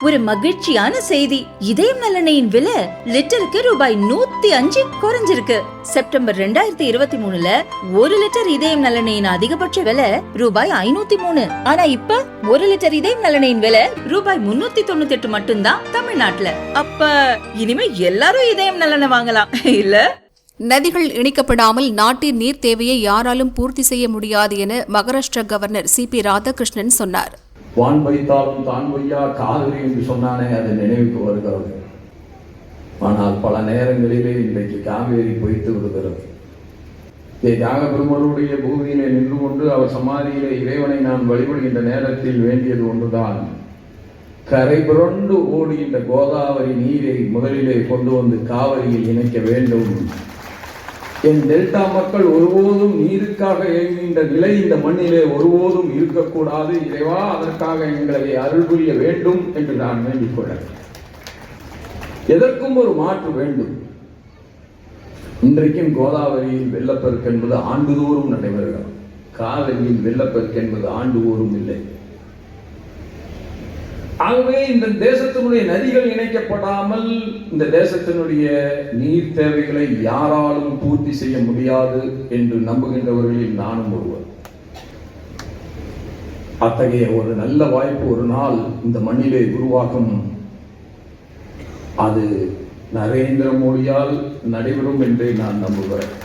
ஒரு மகிழ்ச்சியான செய்தி. இதயம் நலனையின் விலை லிட்டருக்கு ரூபாய் 105 குறைஞ்சிருக்கு. செப்டம்பர் 2023ல 1 லிட்டர் இதயம் நலனையின் அதிகபட்ச விலை ரூபாய் 503. ஆனா இப்ப 1 லிட்டர் இதயம் நலனையின் விலை ரூபாய் 398 மட்டும்தான் தமிழ்நாட்டுல. அப்ப இனிமே எல்லாரும் இதயம் நலனை வாங்கலாம் இல்ல? நதிகள் இணைக்கப்படாமல் நாட்டின் நீர் தேவையை யாராலும் பூர்த்தி செய்ய முடியாது என மகாராஷ்டிரா கவர்னர் CP ராதாகிருஷ்ணன் சொன்னார். வான் வைத்தாலும் தான் வையா காவிரி என்று சொன்னானே, அது நினைவுக்கு வருகிறது. ஆனால் பல நேரங்களிலே இன்றைக்கு காவேரி பொய்த்து விடுகிறது. தியாகபெருமருடைய பூமியிலே நின்று கொண்டு அவர் சமாதியிலே இறைவனை நான் வழிபடுகின்ற நேரத்தில் வேண்டியது ஒன்றுதான், கரை புரண்டு ஓடுகின்ற கோதாவரி நீரை முதலிலே கொண்டு வந்து காவிரியில் இணைக்க வேண்டும். என் டெல்டா மக்கள் ஒருபோதும் நீருக்காக இயங்குகின்ற நிலை இந்த மண்ணிலே ஒருபோதும் இருக்கக்கூடாது. இறைவா, அதற்காக எங்களை அருள் புரிய வேண்டும் என்று நான் வேண்டிக் கொள்ள. எதற்கும் ஒரு மாற்று வேண்டும். இன்றைக்கும் கோதாவரியில் வெள்ளப்பெருக்கு என்பது ஆண்டுதோறும் நடைபெறுகிறது. காவிரியில் வெள்ளப்பெருக்கு என்பது ஆண்டுதோறும் இல்லை. ஆகவே இந்த தேசத்தினுடைய நதிகள் இணைக்கப்படாமல் இந்த தேசத்தினுடைய நீர் தேவைகளை யாராலும் பூர்த்தி செய்ய முடியாது என்று நம்புகின்றவர்களில் நானும் ஒருவர். அத்தகைய ஒரு நல்ல வாய்ப்பு ஒரு நாள் இந்த மண்ணிலே உருவாக்கும். அது நரேந்திர மோடியால் நடைபெறும் என்றே நான் நம்புகிறேன்.